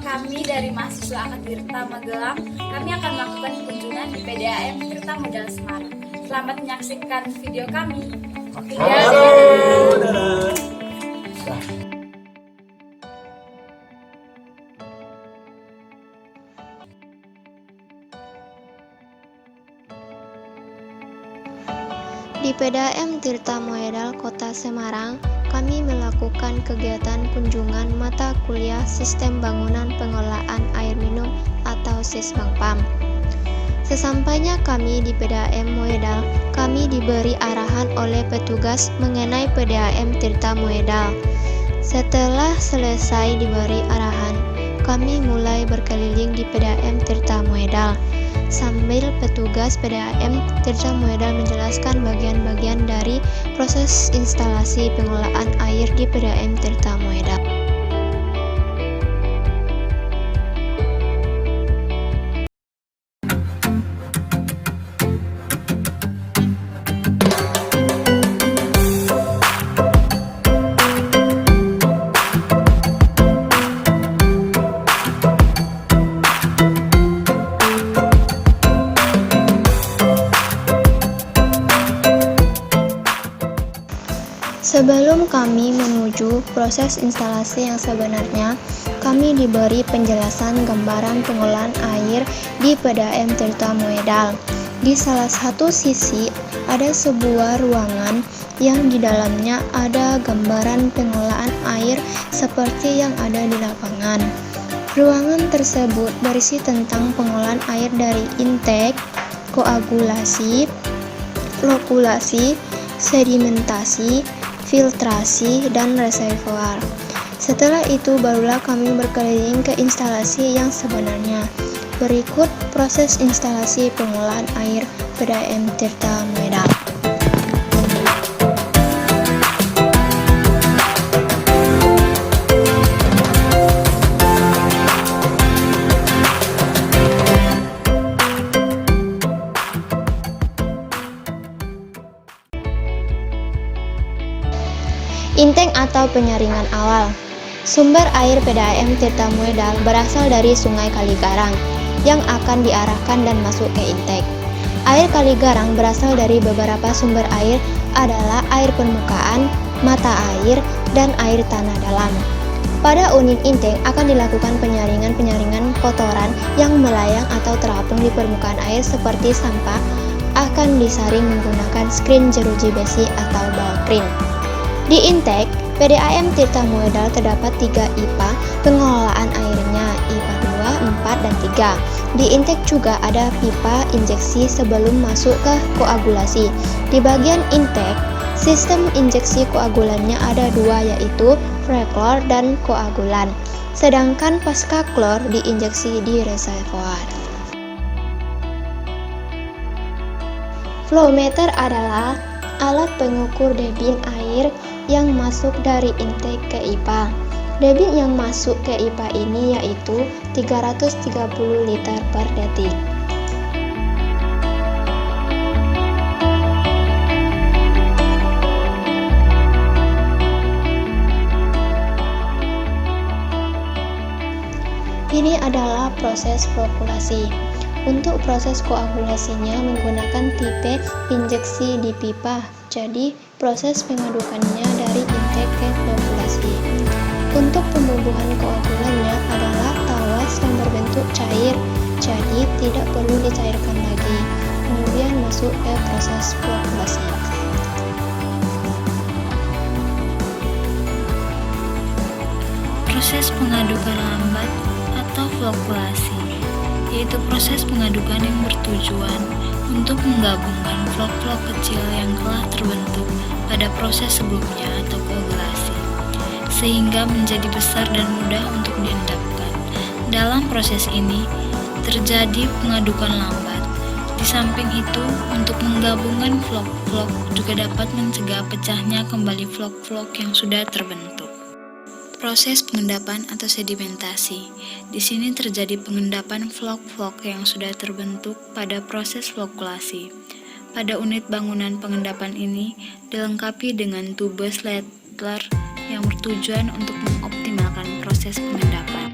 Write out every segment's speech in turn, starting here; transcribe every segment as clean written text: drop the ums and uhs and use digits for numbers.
kami dari mahasiswa Angkatan Tirta Magelang, kami akan melakukan kunjungan di PDAM Tirta Modal Semarang. Selamat menyaksikan video kami. Halo, dadah. Di PDAM Tirta Moedal Kota Semarang, kami melakukan kegiatan kunjungan mata kuliah Sistem Bangunan Pengelolaan Air Minum atau Sisbangpam. Sesampainya kami di PDAM Moedal, kami diberi arahan oleh petugas mengenai PDAM Tirta Moedal. Setelah selesai diberi arahan, kami mulai berkeliling di PDAM Tirta Moedal sambil petugas PDAM Tirta Moedal menjelaskan bagian-bagian dari proses instalasi pengelolaan air di PDAM Tirta Moedal. Sebelum kami menuju proses instalasi yang sebenarnya, kami diberi penjelasan gambaran pengolahan air di PDAM Tirta Moedal. Di salah satu sisi ada sebuah ruangan yang di dalamnya ada gambaran pengolahan air seperti yang ada di lapangan. Ruangan tersebut berisi tentang pengolahan air dari intake, koagulasi, flokulasi, sedimentasi, filtrasi, dan reservoir. Setelah itu barulah kami berkeliling ke instalasi yang sebenarnya. Berikut proses instalasi pengolahan air PDAM Tirta Moedal. Intake atau penyaringan awal. Sumber air PDAM Tirta Moedal berasal dari Sungai Kaligarang yang akan diarahkan dan masuk ke intake. Air Kaligarang berasal dari beberapa sumber air adalah air permukaan, mata air, dan air tanah dalam. Pada unit intake akan dilakukan penyaringan kotoran yang melayang atau terapung di permukaan air seperti sampah akan disaring menggunakan skrin jeruji besi atau balkrin. Di intake, PDAM Tirta Moedal terdapat 3 IPA pengelolaan airnya, IPA 2, 4, dan 3. Di intake juga ada pipa injeksi sebelum masuk ke koagulasi. Di bagian intake, sistem injeksi koagulannya ada 2 yaitu preklor dan koagulan. Sedangkan pasca klor diinjeksi di reservoir. Flow meter adalah alat pengukur debit air yang masuk dari intake ke IPA. Debit yang masuk ke IPA ini yaitu 330 liter per detik. Ini adalah proses flokulasi. Untuk proses koagulasinya menggunakan tipe injeksi di pipa, jadi proses pengadukannya dari intake ke flokulasi. Untuk pembubuhan koagulannya adalah tawas yang berbentuk cair, jadi tidak perlu dicairkan lagi. Kemudian masuk ke proses flokulasi. Proses pengadukan lambat atau flokulasi yaitu proses pengadukan yang bertujuan untuk menggabungkan flok-flok kecil yang telah terbentuk pada proses sebelumnya atau koagulasi, sehingga menjadi besar dan mudah untuk diendapkan. Dalam proses ini, terjadi pengadukan lambat. Di samping itu, untuk menggabungkan flok-flok juga dapat mencegah pecahnya kembali flok-flok yang sudah terbentuk. Proses pengendapan atau sedimentasi. Di sini terjadi pengendapan flok-flok yang sudah terbentuk pada proses flokulasi. Pada unit bangunan pengendapan ini dilengkapi dengan tube Slater yang bertujuan untuk mengoptimalkan proses pengendapan.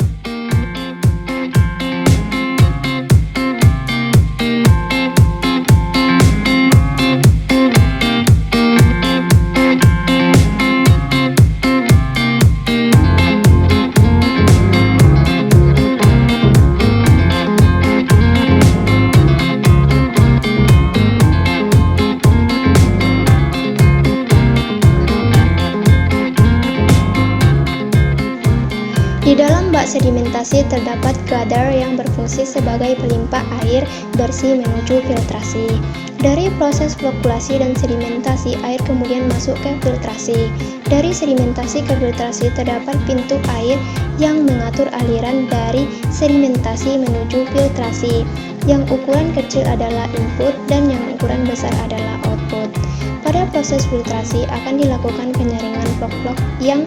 Di dalam bak sedimentasi terdapat gather yang berfungsi sebagai pelimpah air bersih menuju filtrasi. Dari proses flokulasi dan sedimentasi, air kemudian masuk ke filtrasi. Dari sedimentasi ke filtrasi terdapat pintu air yang mengatur aliran dari sedimentasi menuju filtrasi. Yang ukuran kecil adalah input dan yang ukuran besar adalah output. Pada proses filtrasi akan dilakukan penyaringan vlog-vlog yang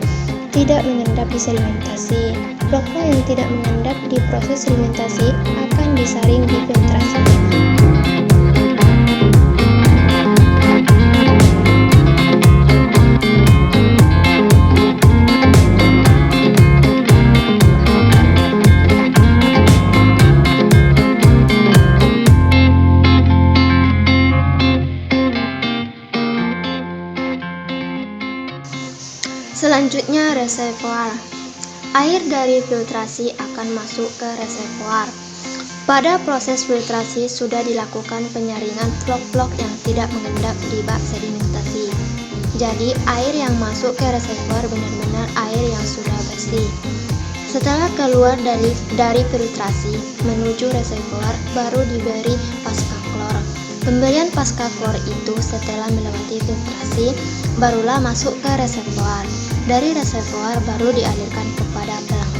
tidak mengendap di sedimentasi. Vlog-vlog yang tidak mengendap di proses sedimentasi akan disaring di filtrasi. Selanjutnya, reservoir. Air dari filtrasi akan masuk ke reservoir. Pada proses filtrasi sudah dilakukan penyaringan vlog-vlog yang tidak mengendap di bak sedimentasi. Jadi, air yang masuk ke reservoir benar-benar air yang sudah bersih. Setelah keluar dari filtrasi menuju reservoir, baru diberi pasca klor. Pemberian pasca klor itu setelah melewati filtrasi, barulah masuk ke reservoir. Dari reservoir baru dialirkan kepada pelanggan.